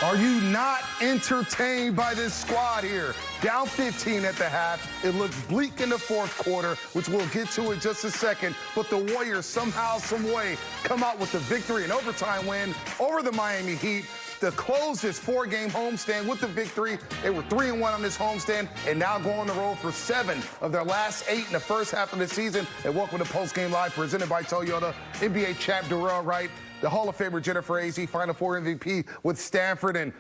Are you not entertained by this squad here? Down 15 at the half. It looks bleak in the fourth quarter, which we'll get to in just a second. But the Warriors somehow, some way, come out with the victory and overtime win over the Miami Heat to close this four-game homestand with the victory. They were 3-1 on this homestand and now go on the road for 7 of their last 8 in the first half of the season. And welcome to PostGame Live, presented by Toyota. NBA champ Darrell Wright, the Hall of Famer Jennifer Azzi, Final Four MVP with Stanford, and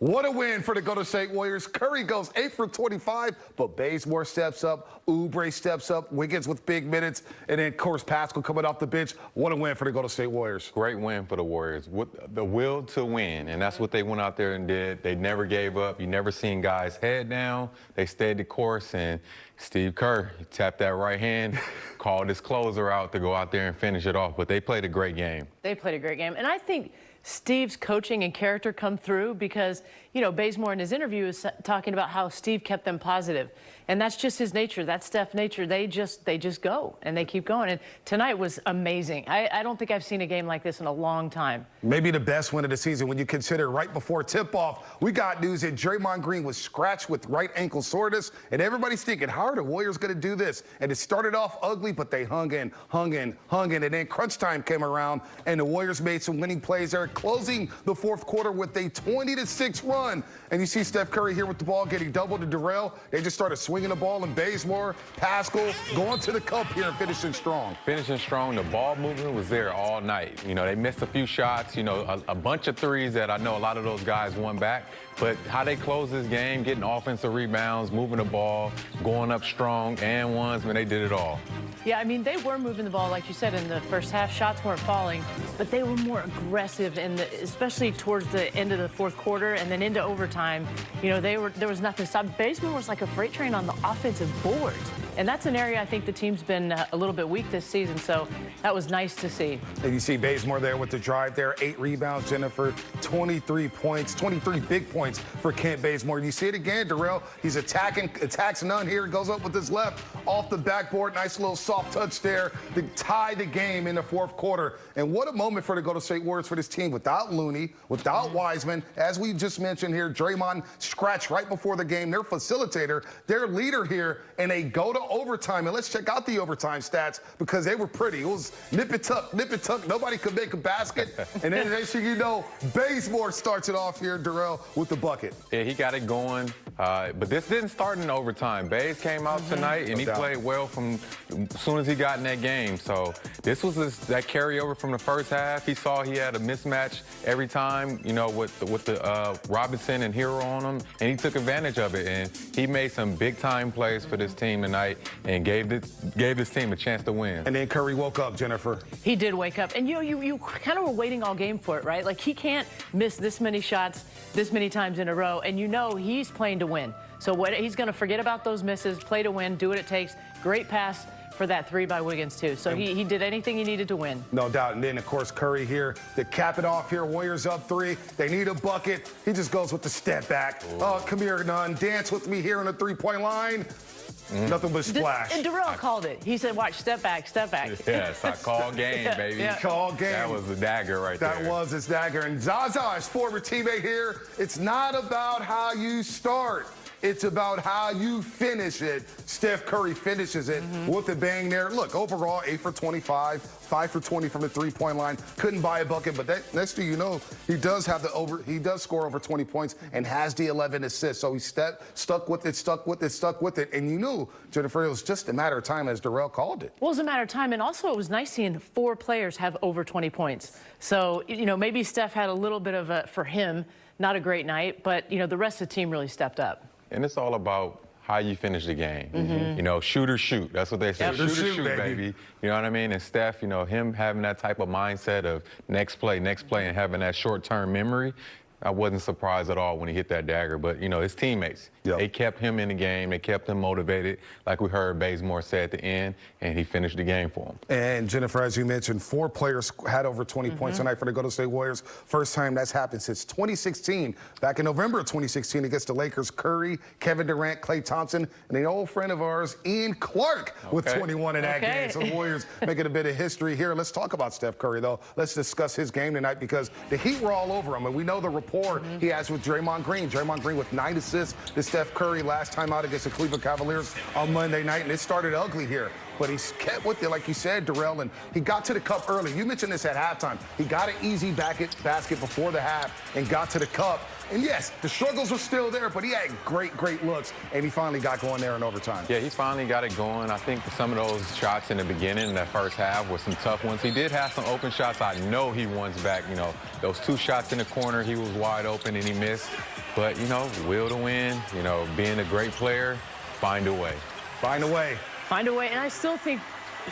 what a win for the Golden State Warriors. Curry goes 8 for 25, but Bazemore steps up, Oubre steps up, Wiggins with big minutes, and then, of course, Pascal coming off the bench. What a win for the Golden State Warriors. Great win for the Warriors. With the will to win, and that's what they went out there and did. They never gave up. You never seen guys head down. They stayed the course, and Steve Kerr tapped that right hand, called his closer out to go out there and finish it off. But they played a great game. They played a great game. And I think Steve's coaching and character come through because, you know, Bazemore in his interview is talking about how Steve kept them positive. And that's just his nature. That's Steph's nature. They just go, and they keep going. And tonight was amazing. I don't think I've seen a game like this in a long time. Maybe the best win of the season when you consider right before tip-off, we got news that Draymond Green was scratched with right ankle soreness, and everybody's thinking, how are the Warriors going to do this? And it started off ugly, but they hung in, and then crunch time came around, and the Warriors made some winning plays there, closing the fourth quarter with a 20-6 run. And you see Steph Curry here with the ball getting doubled to Darrell. They just started swinging the ball, and Bazemore, Pascal, going to the cup here and finishing strong. Finishing strong. The ball movement was there all night. You know, they missed a few shots, you know, a bunch of threes that I know a lot of those guys won back. But how they closed this game, getting offensive rebounds, moving the ball, going up strong, and ones, man, they did it all. Yeah, I mean, they were moving the ball, like you said, in the first half. Shots weren't falling, but they were more aggressive, especially towards the end of the fourth quarter and then into overtime. You know, there was nothing to stop. Bazemore was like a freight train on the offensive board. And that's an area I think the team's been a little bit weak this season, so that was nice to see. And you see Bazemore there with the drive there, 8 rebounds, Jennifer, 23 points, 23 big points for Kent Bazemore. You see it again, Darrell. He's attacks none here, goes up with his left off the backboard. Nice little soft touch there to tie the game in the fourth quarter. And what a moment for the Golden State Warriors for this team without Looney, without Wiseman. As we just mentioned here, Draymond scratched right before the game. Their facilitator, their leader here, and they go to overtime. And let's check out the overtime stats because they were pretty. It was nip it tuck. Nobody could make a basket. And then next thing you know, Bazemore starts it off here, Darrell, with the bucket. Yeah, he got it going. But this didn't start in overtime. Baze came out tonight, and he played well from as soon as he got in that game. So this was that carryover from the first half. He saw he had a mismatch every time, you know, with the Robinson and Hero on him, and he took advantage of it. And he made some big-time plays for this team tonight and gave this team a chance to win. And then Curry woke up, Jennifer. He did wake up. And, you know, you kind of were waiting all game for it, right? Like, he can't miss this many shots this many times in a row, and you know he's playing to win. So he's going to forget about those misses, play to win, do what it takes. Great pass for that 3 by Wiggins, too. So he did anything he needed to win. No doubt. And then, of course, Curry here to cap it off here. Warriors up 3. They need a bucket. He just goes with the step back. Ooh. Oh, come here, none. Dance with me here on the three-point line. Nothing but splash. And Darrell called it. He said, watch, step back, step back. Yes, I call game, baby. Yeah. Call game. That was the dagger right there. That was his dagger. And Zaza, his former teammate here, it's not about how you start. It's about how you finish it. Steph Curry finishes it with a bang there. Look, overall, 8 for 25, 5 for 20 from the three-point line. Couldn't buy a bucket, but next thing you know, he does score over 20 points and has the 11 assists. So he stuck with it. And you knew, Jennifer, it was just a matter of time as Darrell called it. Well, it was a matter of time. And also, it was nice seeing 4 players have over 20 points. So, you know, maybe Steph had a little bit of for him, not a great night, but, you know, the rest of the team really stepped up. And it's all about how you finish the game. You know, shoot or shoot. That's what they say. Yep. Shoot or shoot, baby. You know what I mean? And Steph, you know, him having that type of mindset of next play, and having that short-term memory, I wasn't surprised at all when he hit that dagger. But, you know, his teammates, they kept him in the game. They kept him motivated, like we heard Bazemore say at the end, and he finished the game for him. And, Jennifer, as you mentioned, 4 players had over 20 points tonight for the Golden State Warriors. First time that's happened since 2016. Back in November of 2016 against the Lakers, Curry, Kevin Durant, Klay Thompson, and an old friend of ours, Ian Clark, with 21 in that game. So the Warriors making a bit of history here. Let's talk about Steph Curry, though. Let's discuss his game tonight because the Heat were all over him, and we know the rapport he has with Draymond Green. Draymond Green with 9 assists to Steph Curry last time out against the Cleveland Cavaliers on Monday night, and it started ugly here. But he's kept with it, like you said, Darrell, and he got to the cup early. You mentioned this at halftime. He got an easy basket before the half and got to the cup. And yes, the struggles were still there, but he had great looks, and he finally got going there in overtime. Yeah, he finally got it going. I think some of those shots in the beginning, in that first half, were some tough ones. He did have some open shots. I know he wants back. You know, those 2 shots in the corner, he was wide open and he missed. But, you know, will to win, you know, being a great player, find a way. Find a way. Find a way, and I still think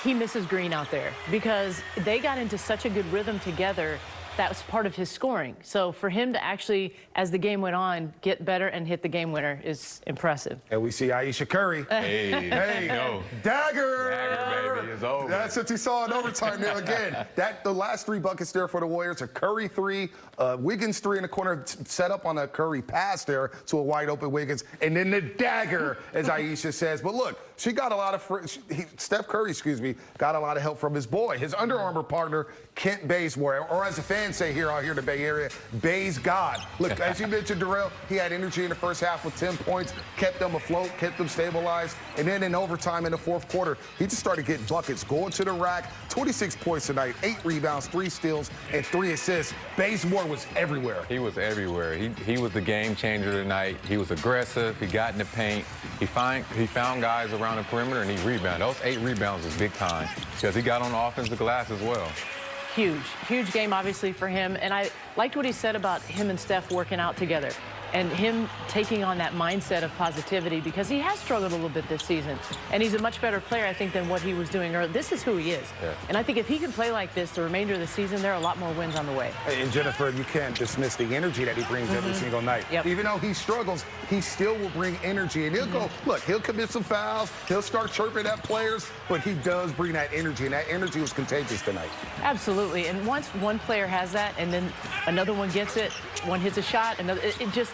he misses Green out there because they got into such a good rhythm together. That was part of his scoring. So for him to actually, as the game went on, get better and hit the game winner is impressive. And we see Aisha Curry. Hey, no. Dagger! Dagger, baby, it's over. That's what you saw in overtime there again. The last 3 buckets there for the Warriors, a Curry 3, Wiggins 3 in the corner, set up on a Curry pass there to a wide open Wiggins, and then the dagger, as Aisha says. But look, she got a lot of, Steph Curry, got a lot of help from his boy, his Under Armour partner, Kent Bazemore, or as the fans say here out here in the Bay Area, Bay's God. Look, as you mentioned, Darrell, he had energy in the first half with 10 points, kept them afloat, kept them stabilized, and then in overtime in the fourth quarter, he just started getting buckets, going to the rack, 26 points tonight, 8 rebounds, 3 steals, and 3 assists. Bazemore was everywhere. He was everywhere. He was the game changer tonight. He was aggressive. He got in the paint. He found guys around the perimeter, and he rebounded. Those 8 rebounds was big time because he got on the offensive glass as well. Huge game, obviously, for him. And I liked what he said about him and Steph working out together and him taking on that mindset of positivity because he has struggled a little bit this season. And he's a much better player, I think, than what he was doing earlier. This is who he is. Yeah. And I think if he can play like this the remainder of the season, there are a lot more wins on the way. And Jennifer, you can't dismiss the energy that he brings every single night. Yep. Even though he struggles, he still will bring energy. And he'll go, look, he'll commit some fouls, he'll start chirping at players, but he does bring that energy, and that energy was contagious tonight. Absolutely. And once one player has that, and then another one gets it, one hits a shot, another,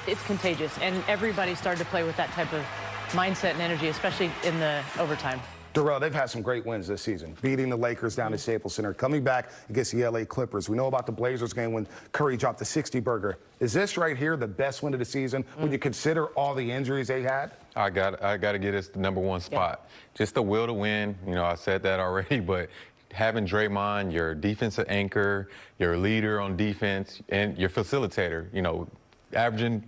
it's contagious. And everybody started to play with that type of mindset and energy, especially in the overtime. Darrell, they've had some great wins this season, beating the Lakers down at Staples Center, coming back against the LA Clippers. We know about the Blazers game when Curry dropped the 60-burger. Is this right here the best win of the season when you consider all the injuries they had? I got to get us the #1 spot. Yeah. Just the will to win. You know, I said that already, but having Draymond, your defensive anchor, your leader on defense, and your facilitator, you know, averaging,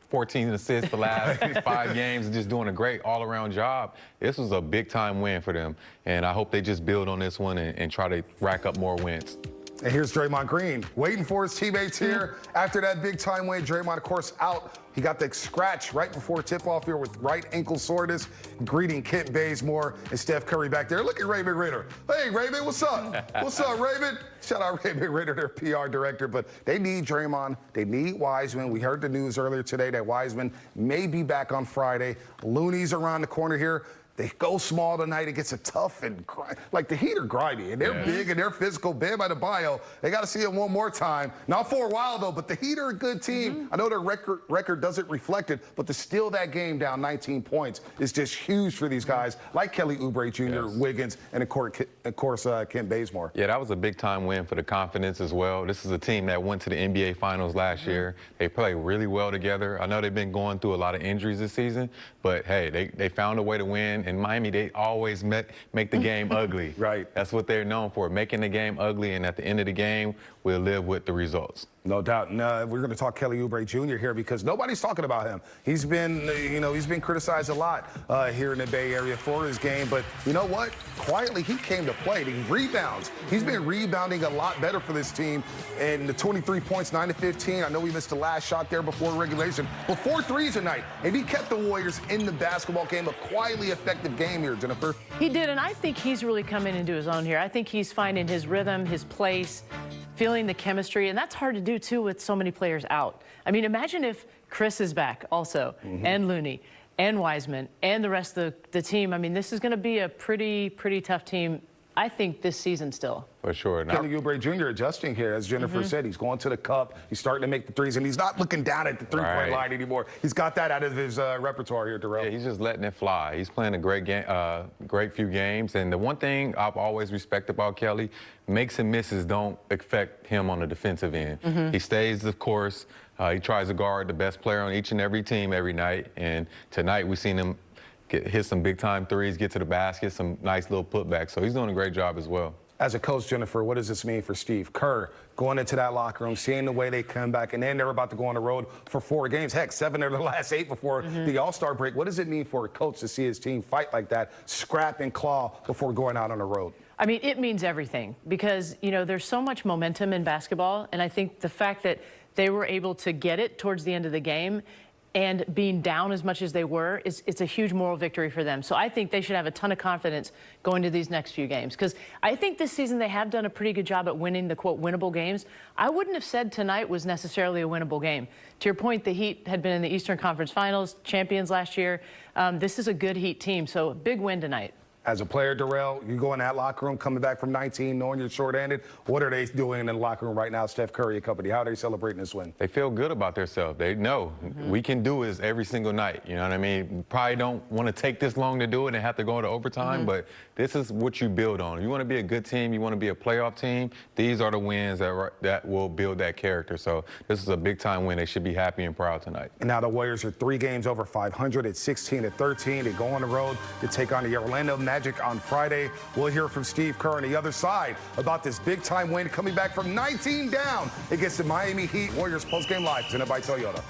14 assists the last 5 games and just doing a great all-around job. This was a big-time win for them, and I hope they just build on this one and try to rack up more wins. And here's Draymond Green waiting for his teammates here. After that big-time win, Draymond, of course, out. He got the scratch right before tip-off here with right ankle soreness, greeting Kent Bazemore and Steph Curry back there. Look at Raymond Ritter. Hey, Raymond, what's up? What's up, Raymond? Shout out Raymond Ritter, their PR director. But they need Draymond. They need Wiseman. We heard the news earlier today that Wiseman may be back on Friday. Looney's around the corner here. They go small tonight. It gets a tough and like the Heat are grimy, and they're big and they're physical. Bam Adebayo, they got to see him one more time. Not for a while though, but the Heat are a good team. I know their record doesn't reflect it, but to steal that game down 19 points is just huge for these guys like Kelly Oubre Jr., Wiggins, and of course Kent Bazemore. Yeah, that was a big time win for the confidence as well. This is a team that went to the NBA Finals last year. They play really well together. I know they've been going through a lot of injuries this season, but hey, they found a way to win. In Miami, they always make the game ugly. Right. That's what they're known for, making the game ugly, and at the end of the game, we'll live with the results. No doubt. No, we're going to talk Kelly Oubre Jr. here because nobody's talking about him. He's been, he's been criticized a lot here in the Bay Area for his game. But you know what? Quietly, he came to play. He rebounds. He's been rebounding a lot better for this team. And the 23 points, 9 to 15. I know he missed the last shot there before regulation. But 4 threes tonight. And he kept the Warriors in the basketball game. A quietly effective game here, Jennifer. He did, and I think he's really coming into his own here. I think he's finding his rhythm, his place, feeling the chemistry, and that's hard to do, too, with so many players out. I mean, imagine if Chris is back also, and Looney, and Wiseman, and the rest of the team. I mean, this is going to be a pretty tough team I think, this season still. For sure. Kelly Oubre Jr. adjusting here, as Jennifer said. He's going to the cup. He's starting to make the threes, and he's not looking down at the three-point line anymore. He's got that out of his repertoire here, Darrell. Yeah, he's just letting it fly. He's playing a great game, great few games. And the one thing I've always respected about Kelly, makes and misses don't affect him on the defensive end. He stays the course. He tries to guard the best player on each and every team every night. And tonight we've seen him hit some big-time threes, get to the basket, some nice little putbacks. So he's doing a great job as well. As a coach, Jennifer, what does this mean for Steve Kerr going into that locker room, seeing the way they come back, and then they're about to go on the road for 4 games, heck, 7 of the last 8 before the All-Star break. What does it mean for a coach to see his team fight like that, scrap and claw before going out on the road? I mean, it means everything because, you know, there's so much momentum in basketball, and I think the fact that they were able to get it towards the end of the game and being down as much as they were, it's a huge moral victory for them. So I think they should have a ton of confidence going to these next few games because I think this season they have done a pretty good job at winning the, quote, winnable games. I wouldn't have said tonight was necessarily a winnable game. To your point, the Heat had been in the Eastern Conference Finals, champions last year. This is a good Heat team, so big win tonight. As a player, Darrell, you go in that locker room, coming back from 19, knowing you're short-handed. What are they doing in the locker room right now, Steph Curry and company? How are they celebrating this win? They feel good about themselves. They know we can do this every single night. You know what I mean? Probably don't want to take this long to do it and have to go into overtime, but this is what you build on. You want to be a good team. You want to be a playoff team. These are the wins that will build that character. So this is a big-time win. They should be happy and proud tonight. And now the Warriors are 3 games over 500 at 16-13. They go on the road to take on the Orlando Magic on Friday. We'll hear from Steve Kerr on the other side about this big-time win coming back from 19 down against the Miami Heat. Warriors postgame live, presented by Toyota.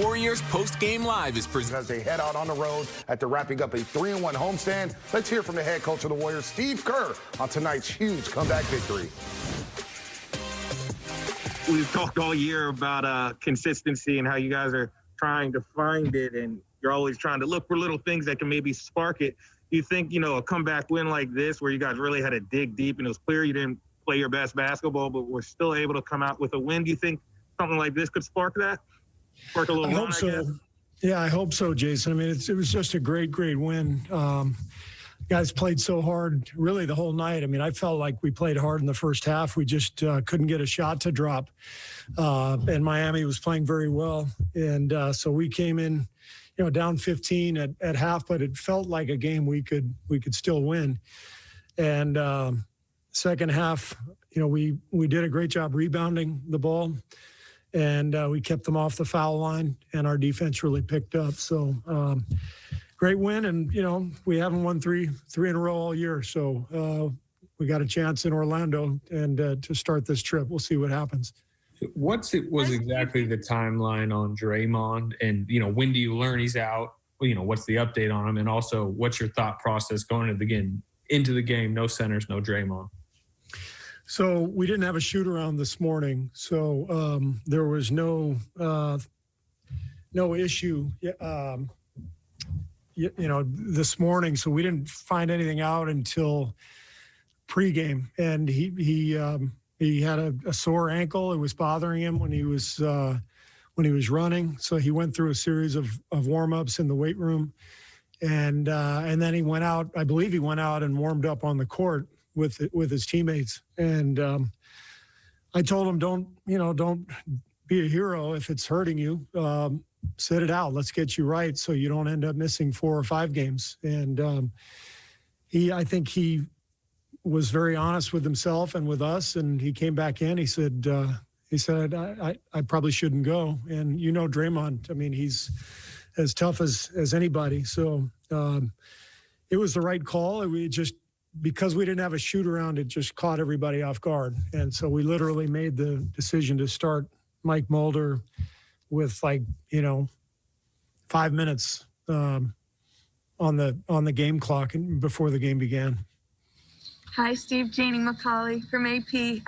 Warriors postgame live is presented as they head out on the road after wrapping up a 3-1 homestand. Let's hear from the head coach of the Warriors, Steve Kerr, on tonight's huge comeback victory. We've talked all year about consistency and how you guys are trying to find it, and you're always trying to look for little things that can maybe spark it. You think, you know, a comeback win like this where you guys really had to dig deep and it was clear you didn't play your best basketball, but were still able to come out with a win. Do you think something like this could spark that? Spark a little I hope so. Yeah, I hope so, Jason. I mean, it was just a great win. Guys played so hard really the whole night. I mean, I felt like we played hard in the first half. We just couldn't get a shot to drop. And Miami was playing very well. And so we came in, you know, down 15 at half, but it felt like a game we could still win. And second half, you know, we did a great job rebounding the ball, and we kept them off the foul line, and our defense really picked up. So great win, and you know, we haven't won three in a row all year, so we got a chance in Orlando and to start this trip. We'll see what happens. Was exactly the timeline on Draymond, and you know, when do you learn he's out? Well, you know, what's the update on him, and also what's your thought process going into the game? No centers, no Draymond. So we didn't have a shoot around this morning, so there was no issue, you know, this morning. So we didn't find anything out until pregame, and he had a sore ankle. It was bothering him when he was running. So he went through a series of warm-ups in the weight room, and then he went out. I believe he went out and warmed up on the court with his teammates. And I told him, don't be a hero if it's hurting you. Sit it out. Let's get you right so you don't end up missing 4 or 5 games. And I think he was very honest with himself and with us, and he came back in. He said, I probably shouldn't go. And you know Draymond, I mean, he's as tough as anybody. So it was the right call. Because we didn't have a shoot around, it just caught everybody off guard. And so we literally made the decision to start Mike Mulder with 5 minutes on the game clock and before the game began. Hi, Steve. Janie McCauley from AP.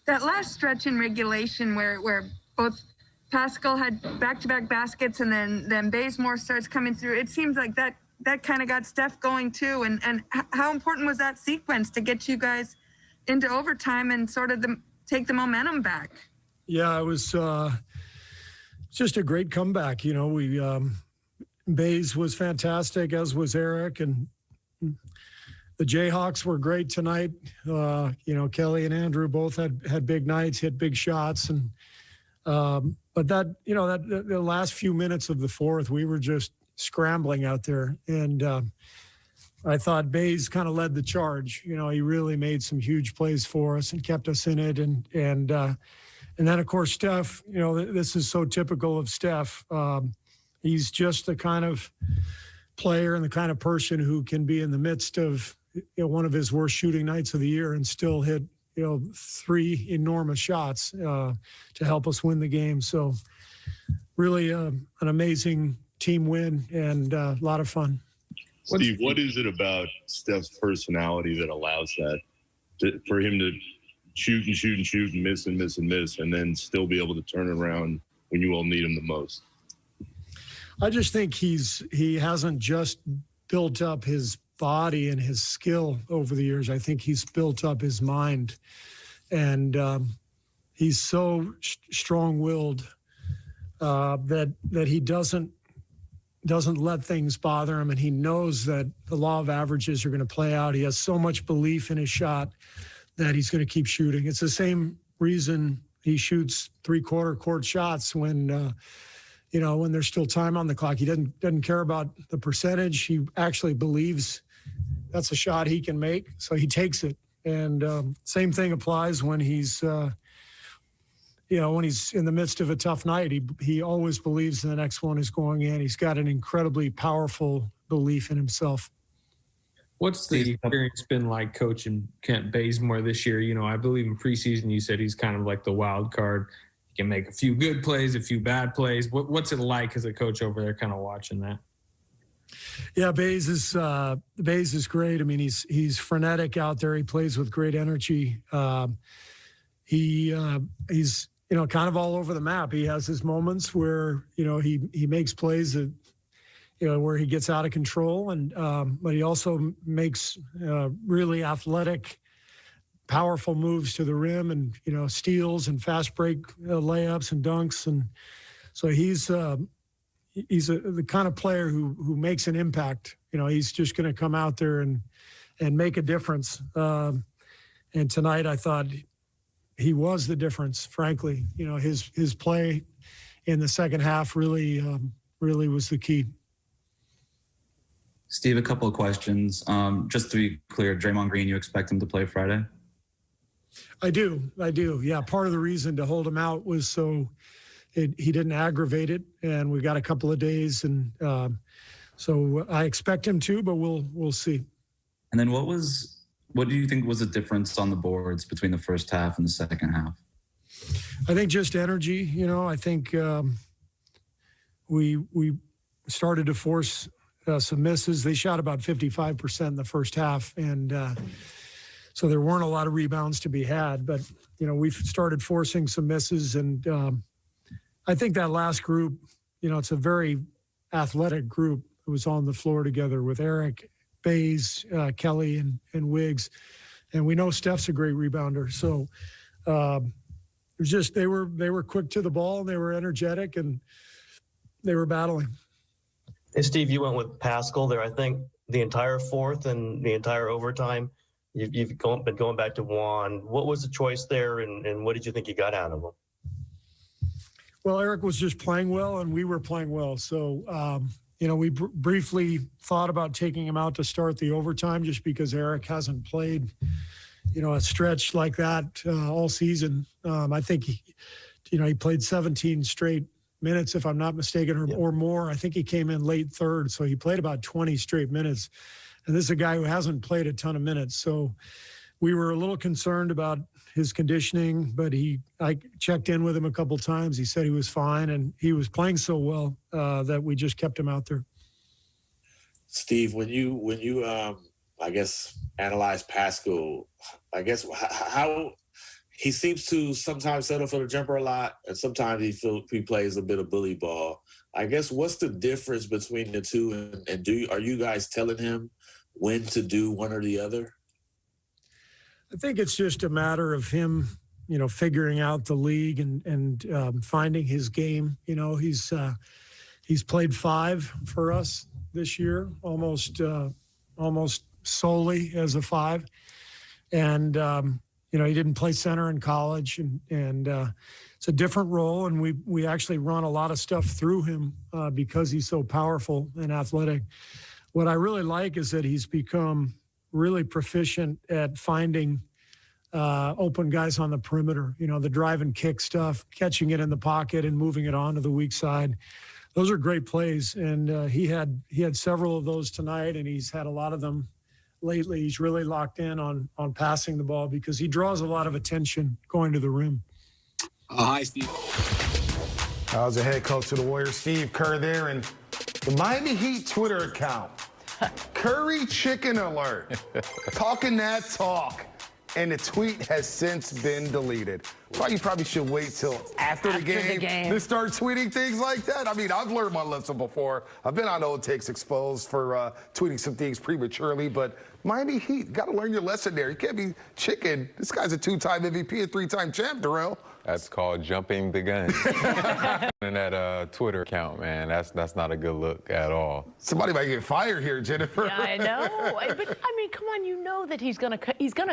That last stretch in regulation where both Pascal had back-to-back baskets and then Bazemore starts coming through, it seems like that kind of got Steph going too. And how important was that sequence to get you guys into overtime and sort of take the momentum back? Yeah, it was just a great comeback. You know, Baze was fantastic, as was Eric. And The Jayhawks were great tonight. Kelly and Andrew both had big nights, hit big shots, and but the last few minutes of the fourth, we were just scrambling out there, and I thought Bays kind of led the charge. He really made some huge plays for us and kept us in it, and then of course Steph. This is so typical of Steph. He's just the kind of player and the kind of person who can be in the midst of one of his worst shooting nights of the year and still hit 3 enormous shots to help us win the game. So really an amazing team win and a lot of fun. Steve, what is it about Steph's personality that allows that for him to shoot and shoot and shoot and miss and miss and miss and then still be able to turn around when you all need him the most? I just think he hasn't just built up his body and his skill over the years. I think he's built up his mind, and he's so strong-willed that he doesn't let things bother him, and he knows that the law of averages are going to play out. He has so much belief in his shot that he's going to keep shooting. It's the same reason he shoots 3/4 court shots when there's still time on the clock. He doesn't care about the percentage. He actually believes that's a shot he can make, so he takes it. And same thing applies when he's in the midst of a tough night. He always believes the next one is going in. He's got an incredibly powerful belief in himself. What's the experience been like coaching Kent Bazemore this year? I believe in preseason you said he's kind of like the wild card. He can make a few good plays, a few bad plays. What's it like as a coach over there kind of watching that? Yeah, Bays is great. I mean, he's frenetic out there. He plays with great energy. He's kind of all over the map. He has his moments where he makes plays that where he gets out of control, and but he also makes really athletic, powerful moves to the rim, and steals and fast break layups and dunks, and so he's the kind of player who makes an impact. He's just going to come out there and make a difference. And tonight, I thought he was the difference. Frankly, his play in the second half really was the key. Steve, a couple of questions. Just to be clear, Draymond Green, you expect him to play Friday? I do. Yeah, part of the reason to hold him out was so he didn't aggravate it, and we got a couple of days, and so I expect him to, but we'll see. And then what do you think was the difference on the boards between the first half and the second half? I think just energy. I think we started to force some misses. They shot about 55% in the first half, and so there weren't a lot of rebounds to be had. But we've started forcing some misses, and I think that last group, it's a very athletic group that was on the floor together with Eric, Bays, Kelly, and Wiggs, and we know Steph's a great rebounder. So it was just they were quick to the ball, and they were energetic, and they were battling. Hey, Steve, you went with Pascal there. I think the entire fourth and the entire overtime, you've been going back to Juan. What was the choice there, and what did you think you got out of him? Well, Eric was just playing well, and we were playing well. So, we briefly thought about taking him out to start the overtime just because Eric hasn't played, a stretch like that all season. I think, he played 17 straight minutes, if I'm not mistaken, or more. I think he came in late third, so he played about 20 straight minutes. And this is a guy who hasn't played a ton of minutes. So we were a little concerned about his conditioning, but I checked in with him a couple times. He said he was fine, and he was playing so well that we just kept him out there. Steve, when you I guess analyze Pascal, I guess how he seems to sometimes settle for the jumper a lot, and sometimes he plays a bit of bully ball. I guess what's the difference between the two, and are you guys telling him when to do one or the other? I think it's just a matter of him, figuring out the league and finding his game. He's played 5 for us this year, almost solely as a 5. And, you know, he didn't play center in college, and it's a different role. And we actually run a lot of stuff through him because he's so powerful and athletic. What I really like is that he's become really proficient at finding open guys on the perimeter, you know, the drive and kick stuff, catching it in the pocket and moving it onto the weak side. Those are great plays. And he had several of those tonight, and he's had a lot of them lately. He's really locked in on passing the ball because he draws a lot of attention going to the rim. Hi, Steve. How's the head coach of the Warriors, Steve Kerr there, and the Miami Heat Twitter account. Curry chicken alert. Talking that talk. And the tweet has since been deleted. Well, you probably should wait till after the game to start tweeting things like that. I mean, I've learned my lesson before. I've been on Old Takes Exposed for tweeting some things prematurely, but Miami Heat, got to learn your lesson there. You can't be chicken. This guy's a 2-time MVP, a 3-time champ, Darrell. That's called jumping the gun. And that Twitter account, man, that's not a good look at all. Somebody might get fired here, Jennifer. Yeah, I know. But I mean, come on, you know that he's gonna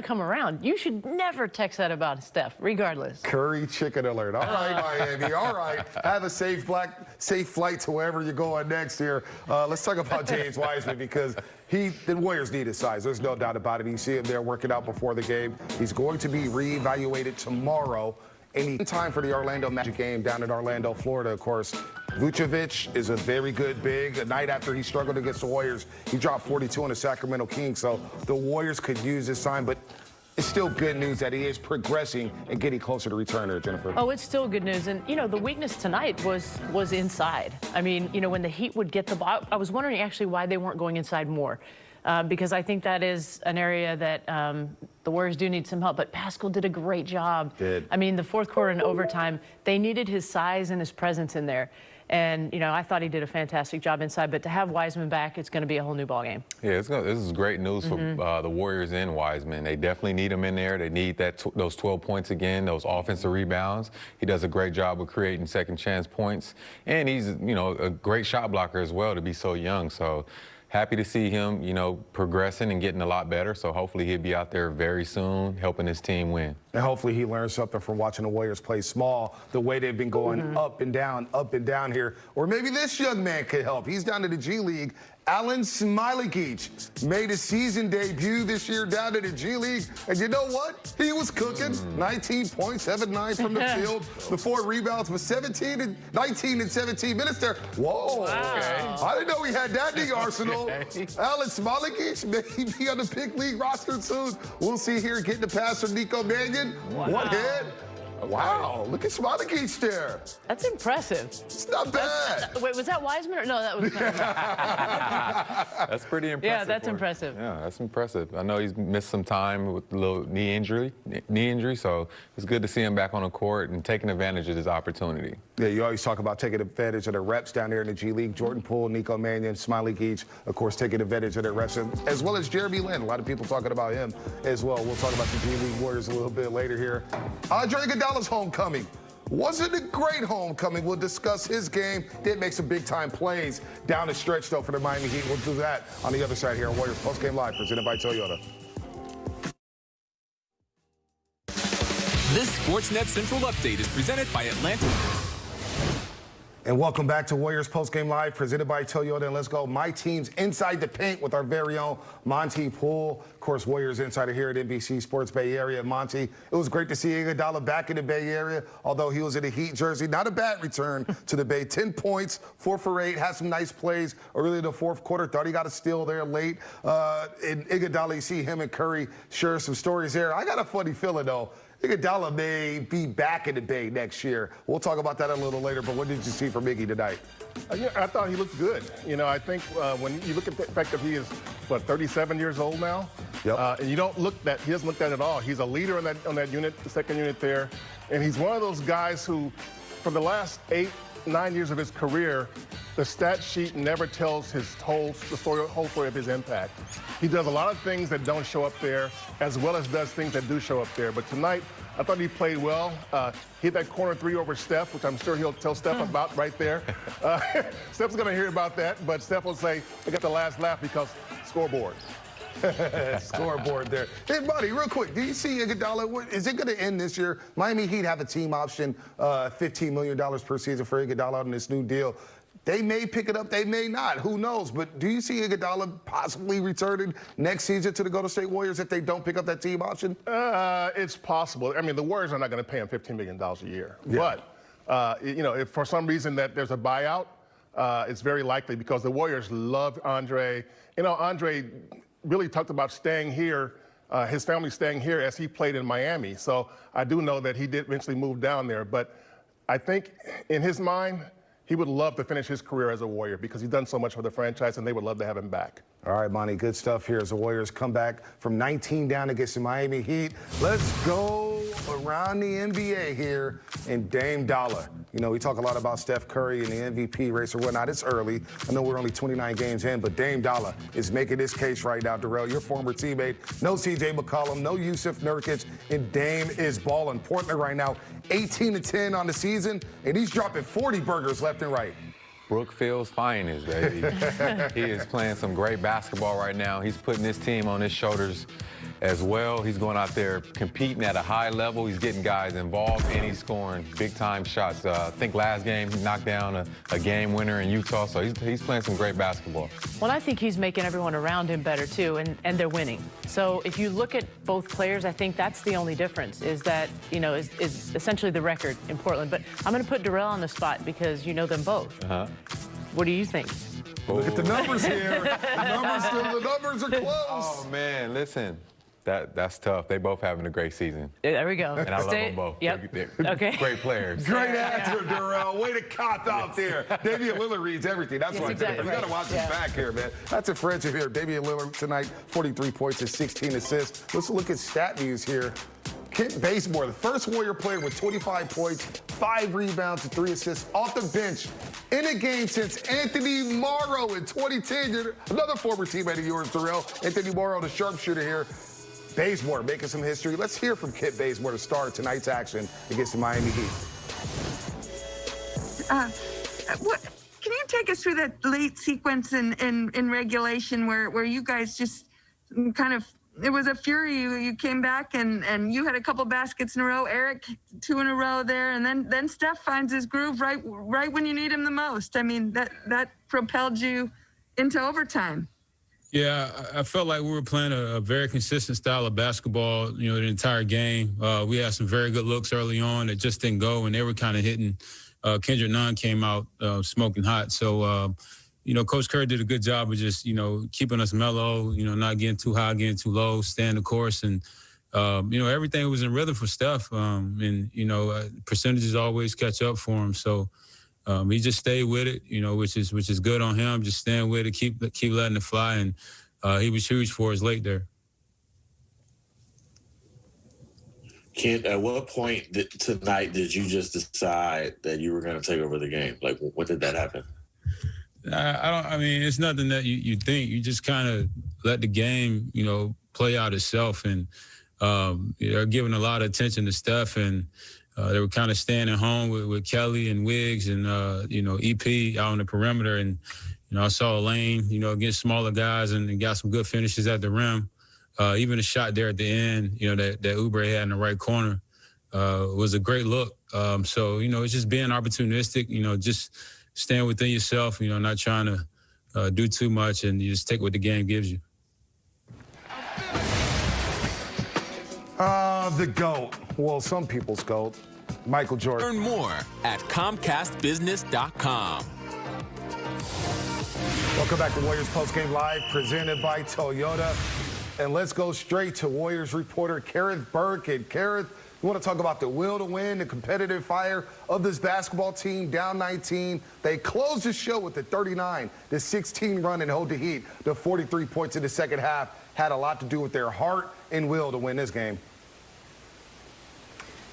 come around. You should never text that about Steph, regardless. Curry chicken alert. All right, Miami. All right. Have a safe flight to wherever you're going next here. Let's talk about James Wiseman because the Warriors need his size. There's no doubt about it. You see him there working out before the game. He's going to be reevaluated tomorrow. Any time for the Orlando Magic game down in Orlando, Florida, of course. Vucevic is a very good big. The night after he struggled against the Warriors, he dropped 42 on the Sacramento Kings. So the Warriors could use this time, but it's still good news that he is progressing and getting closer to return there, Jennifer. Oh, it's still good news. And, you know, the weakness tonight was inside. I mean, you know, when the Heat would get the ball, I was wondering actually why they weren't going inside more. Because I think that is an area that the Warriors do need some help. But Pascal did a great job. I mean, the fourth quarter and overtime, they needed his size and his presence in there. And, you know, I thought he did a fantastic job inside. But to have Wiseman back, it's going to be a whole new ballgame. Yeah, this is great news for the Warriors and Wiseman. They definitely need him in there. They need those 12 points again, those offensive rebounds. He does a great job of creating second chance points. And he's, you know, a great shot blocker as well to be so young. So happy to see him, you know, progressing and getting a lot better. So hopefully he'll be out there very soon helping his team win. And hopefully he learns something from watching the Warriors play small, the way they've been going up and down here. Or maybe this young man could help. He's down to the G League. Alan Smailagic made his season debut this year down to the G League. And you know what? He was cooking. 19 points, 7-9 from the field. The 4 rebounds with 19 and 17 minutes there. Whoa. Wow. Okay. I didn't know he had that in the arsenal. Alan Smailagic may be on the Pick League roster soon. We'll see here getting the pass from Nico Mannion. Wow. What hit? Wow, look at Smailagic there. That's impressive. It's not bad. Wait, was that Wiseman or no? That was. That's pretty impressive. Yeah, that's impressive. Yeah, that's impressive. I know he's missed some time with a little knee injury, so it's good to see him back on the court and taking advantage of this opportunity. Yeah, you always talk about taking advantage of the reps down there in the G League. Jordan Poole, Nico Mannion, Smailagic, of course, taking advantage of their reps, as well as Jeremy Lin. A lot of people talking about him as well. We'll talk about the G League Warriors a little bit later here. Andre Iguodala's homecoming wasn't a great homecoming. We'll discuss his game. Did make some big-time plays down the stretch, though, for the Miami Heat. We'll do that on the other side here on Warriors Postgame Live, presented by Toyota. This Sportsnet Central update is presented by Atlanta. And welcome back to Warriors Postgame Live, presented by Toyota. And let's go. My team's inside the paint with our very own Monty Poole. Of course, Warriors insider here at NBC Sports Bay Area. Monty, it was great to see Iguodala back in the Bay Area, although he was in a Heat jersey. Not a bad return to the Bay. 10 points, 4 for 8, had some nice plays early in the fourth quarter. Thought he got a steal there late. In Iguodala, you see him and Curry share some stories there. I got a funny feeling, though. Iguodala may be back in the Bay next year. We'll talk about that a little later, but what did you see from Iggy tonight? Yeah, I thought he looked good. You know, I think when you look at the fact that he is, 37 years old now? Yep. And you don't look that, he doesn't look that at all. He's a leader on that unit, the second unit there. And he's one of those guys who, for the last 8-9 years of his career, the stat sheet never tells his whole story of his impact. He does a lot of things that don't show up there, as well as does things that do show up there. But tonight, I thought he played well. Hit that corner 3 over Steph, which I'm sure he'll tell Steph about right there. Steph's going to hear about that, but Steph will say, I got the last laugh because scoreboard. Scoreboard there. Hey, buddy, real quick, do you see Iguodala? Is it going to end this year? Miami Heat have a team option, $15 million per season for Iguodala on this new deal. They may pick it up, they may not. Who knows? But do you see Iguodala possibly returning next season to the Golden State Warriors if they don't pick up that team option? It's possible. I mean, the Warriors are not going to pay him $15 million a year. Yeah. But, if for some reason that there's a buyout, it's very likely because the Warriors love Andre. Andre really talked about staying here, his family staying here as he played in Miami. So I do know that he did eventually move down there. But I think in his mind, he would love to finish his career as a Warrior because he's done so much for the franchise, and they would love to have him back. All right, Monty, good stuff here as the Warriors come back from 19 down against the Miami Heat. Let's go around the NBA here and Dame Dollar. We talk a lot about Steph Curry and the MVP race or whatnot. It's early. I know we're only 29 games in, but Dame Dollar is making this case right now. Darrell, your former teammate, no C.J. McCollum, no Yusuf Nurkic, and Dame is balling. Portland right now, 18-10 on the season, and he's dropping 40 burgers left and right. Brookfield's finest, baby. He is playing some great basketball right now. He's putting his team on his shoulders as well. He's going out there competing at a high level. He's getting guys involved, and he's scoring big-time shots. I think last game he knocked down a game winner in Utah, so he's playing some great basketball. Well, I think he's making everyone around him better, too, and they're winning. So if you look at both players, I think that's the only difference, is that, is essentially the record in Portland. But I'm going to put Darrell on the spot because you know them both. What do you think? Look at the numbers here. The numbers are close. Oh, man, listen. That's tough. They both having a great season. There we go. And I love them both. Yep. They're Okay. great players. Great answer, Darrell. Way to cop out there. Damian Lillard reads everything. That's why exactly we got to watch his back here, man. That's a friendship here. Damian Lillard tonight, 43 points and 16 assists. Let's look at stat news here. Kent Bazemore, the first Warrior player with 25 points, 5 rebounds, and 3 assists off the bench in a game since Anthony Morrow in 2010. Another former teammate of yours, Darrell. Anthony Morrow, the sharpshooter here. Bazemore making some history. Let's hear from Kent Bazemore to start tonight's action against the Miami Heat. Can you take us through that late sequence in regulation where you guys just kind of, it was a fury. You came back and you had a couple baskets in a row. Eric, 2 in a row there, and then Steph finds his groove right when you need him the most. I mean, that propelled you into overtime. Yeah, I felt like we were playing a very consistent style of basketball, the entire game. We had some very good looks early on that just didn't go, and they were kind of hitting. Kendrick Nunn came out smoking hot. So, Coach Kerr did a good job of just, keeping us mellow, not getting too high, getting too low, staying the course. And, everything was in rhythm for Steph. Percentages always catch up for him. So, he just stayed with it, which is good on him. Just staying with it, keep letting it fly, and he was huge for us late there. Kent, at what point tonight did you just decide that you were going to take over the game? Like, when did that happen? It's nothing that you think. You just kind of let the game, play out itself, and they're giving a lot of attention to Steph, and they were kind of staying at home with Kelly and Wiggs and, EP out on the perimeter. And, I saw Lane, against smaller guys and got some good finishes at the rim. Even a shot there at the end, that Oubre had in the right corner was a great look. So, it's just being opportunistic, just staying within yourself, not trying to do too much, and you just take what the game gives you. The GOAT. Well, some people's GOAT. Michael Jordan. Learn more at ComcastBusiness.com. Welcome back to Warriors Postgame Live, presented by Toyota. And let's go straight to Warriors reporter Kareth Burke. And Kareth, you want to talk about the will to win, the competitive fire of this basketball team, down 19. They closed the show with the 39-16 run and hold the Heat. The 43 points in the second half had a lot to do with their heart and will to win this game.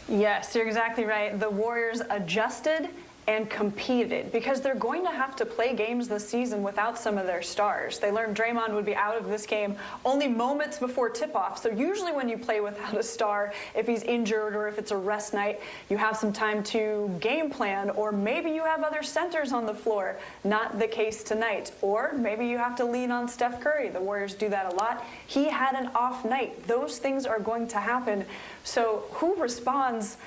Yes, you're exactly right. The Warriors adjusted and competed, because they're going to have to play games this season without some of their stars. They learned Draymond would be out of this game only moments before tip-off. So usually when you play without a star, if he's injured or if it's a rest night, you have some time to game plan, or maybe you have other centers on the floor. Not the case tonight. Or maybe you have to lean on Steph Curry. The Warriors do that a lot. He had an off night. Those things are going to happen. So who responds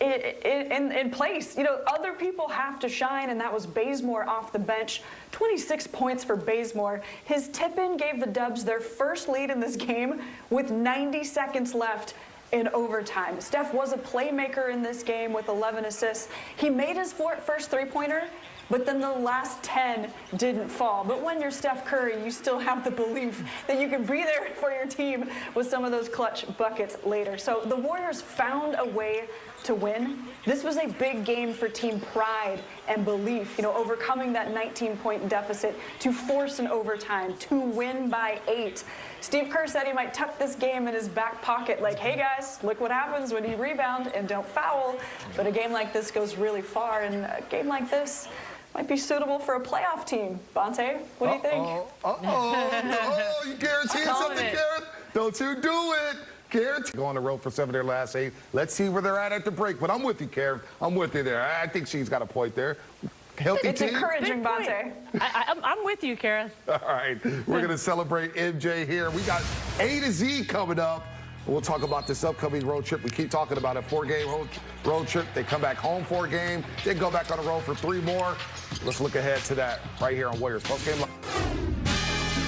in place? You know, other people have to shine, and that was Bazemore off the bench. 26 points for Bazemore. His tip-in gave the Dubs their first lead in this game with 90 seconds left in overtime. Steph was a playmaker in this game with 11 assists. He made his first three-pointer, but then the last 10 didn't fall. But when you're Steph Curry, you still have the belief that you can be there for your team with some of those clutch buckets later. So the Warriors found a way to win. This was a big game for team pride and belief, you know, overcoming that 19-point deficit to force an overtime, to win by 8. Steve Kerr said he might tuck this game in his back pocket, like, hey guys, look what happens when you rebound and don't foul. But a game like this goes really far, and a game like this might be suitable for a playoff team. Bonte, what do you think? You guaranteeing something, Gareth? Don't you do it. Gareth, go on the road for 7 of their last 8. Let's see where they're at the break. But I'm with you, Karen. I'm with you there. I think she's got a point there. Healthy it's team. Encouraging, Bonte. I'm with you, Karen. All right. We're going to celebrate MJ here. We got A to Z coming up. We'll talk about this upcoming road trip. We keep talking about a 4-game road trip. They come back home for a game. They go back on the road for 3 more. Let's look ahead to that right here on Warriors PostGame Live.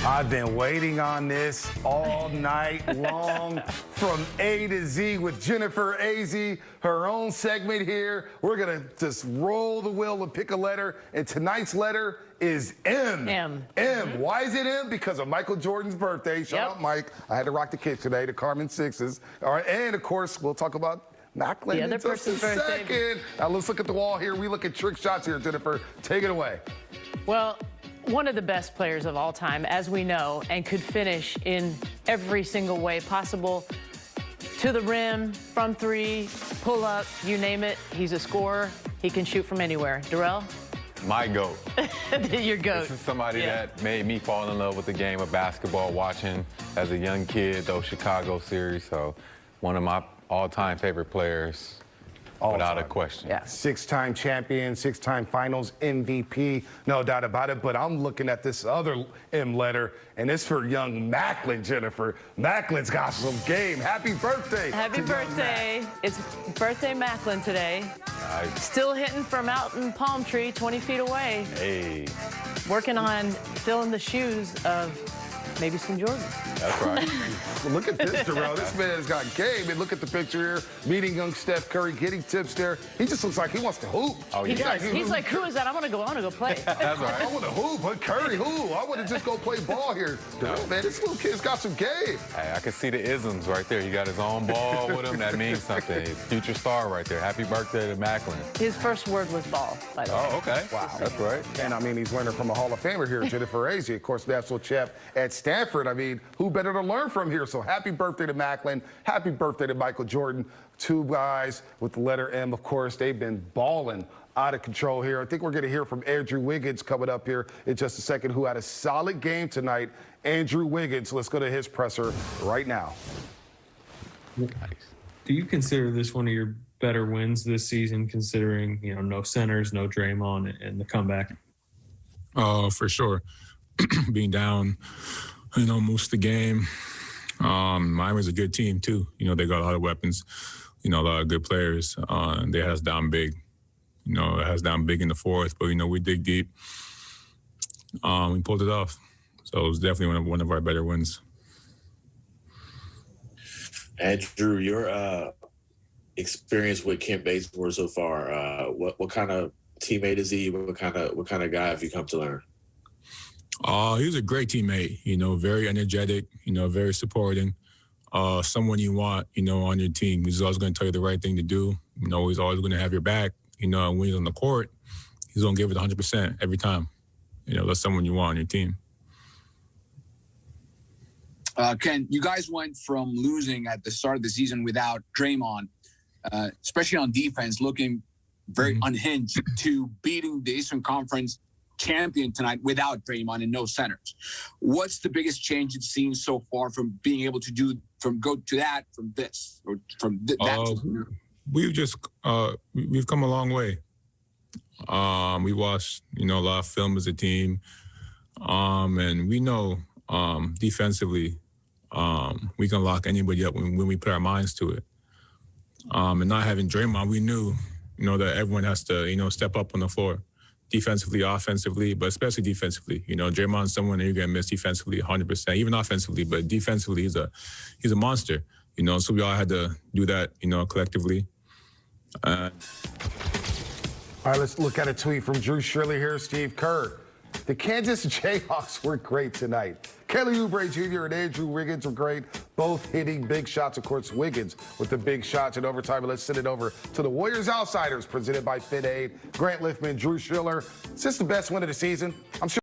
I've been waiting on this all night long from A to Z with Jennifer Azzi, her own segment here. We're going to just roll the wheel and pick a letter. And tonight's letter is M. M. Why is it M? Because of Michael Jordan's birthday. Shout out, Mike. I had to rock the kids today, the Carmen Sixes. All right, and of course, we'll talk about Macklin in just a second. Now let's look at the wall here. We look at trick shots here, Jennifer. Take it away. Well, one of the best players of all time, as we know, and could finish in every single way possible. To the rim, from 3, pull up, you name it. He's a scorer. He can shoot from anywhere. Darrell? My GOAT. Your GOAT. This is somebody that made me fall in love with the game of basketball, watching as a young kid those Chicago series. So one of my all-time favorite players. Without a question. Yeah. 6-time champion, 6-time finals MVP, no doubt about it. But I'm looking at this other M letter, and it's for young Macklin, Jennifer. Macklin's got some game. Happy birthday. Happy birthday. It's birthday Macklin today. Nice. Still hitting from out in Palm Tree, 20 feet away. Hey. Working on filling the shoes of maybe some Jordans. That's right. Well, look at this, Darrell. This man's got game. And look at the picture here. Meeting young Steph Curry, getting tips there. He just looks like he wants to hoop. Oh, he does. He's like, who is that? I want to go play. That's right. I want to hoop. But Curry, who? I want to just go play ball here. Darrell, man, this little kid's got some game. Hey, I can see the isms right there. He got his own ball with him. That means something. He's future star right there. Happy birthday to Macklin. His first word was ball, by the way. Oh, okay. Wow. That's right. And, I mean, he's learning from a Hall of Famer here, Jennifer Azzi, of course, national champ at Stanford. I mean, who better to learn from here? So happy birthday to Macklin. Happy birthday to Michael Jordan. 2 guys with the letter M, of course. They've been balling out of control here. I think we're going to hear from Andrew Wiggins coming up here in just a second, who had a solid game tonight. Andrew Wiggins. Let's go to his presser right now. Nice. Do you consider this one of your better wins this season, considering, you know, no centers, no Draymond, and the comeback? For sure. Being down, you know, most of the game. Miami's a good team too. You know, they got a lot of weapons, you know, a lot of good players. They had us down big. You know, it has down big in the 4th, but, you know, we dig deep. We pulled it off. So it was definitely one of our better wins. Andrew, your experience with Kent Bazemore so far, what kind of teammate is he? What kind of guy have you come to learn? He was a great teammate, you know, very energetic, you know, very supporting. Someone you want, you know, on your team. He's always going to tell you the right thing to do. You know, he's always going to have your back. You know, when he's on the court, he's going to give it 100% every time. You know, that's someone you want on your team. Ken, you guys went from losing at the start of the season without Draymond, especially on defense, looking very unhinged, to beating the Eastern Conference champion tonight without Draymond and no centers. What's the biggest change you've seen so far from being able to go to that from this, or from that? We've come a long way. We watched, a lot of film as a team, and we know defensively we can lock anybody up when we put our minds to it. And not having Draymond, we knew, that everyone has to, step up on the floor, defensively, offensively, but especially defensively. Draymond's someone that you're gonna miss defensively 100%, even offensively, but defensively he's a monster. So we all had to do that, collectively. All right, let's look at a tweet from Drew Shirley here, Steve Kerr. The Kansas Jayhawks were great tonight. Kelly Oubre Jr. and Andrew Wiggins were great, both hitting big shots. Of course, Wiggins with the big shots in overtime. But let's send it over to the Warriors Outsiders, presented by FitAid. Grant Liffman, Drew Schiller. Is this the best win of the season? I'm sure.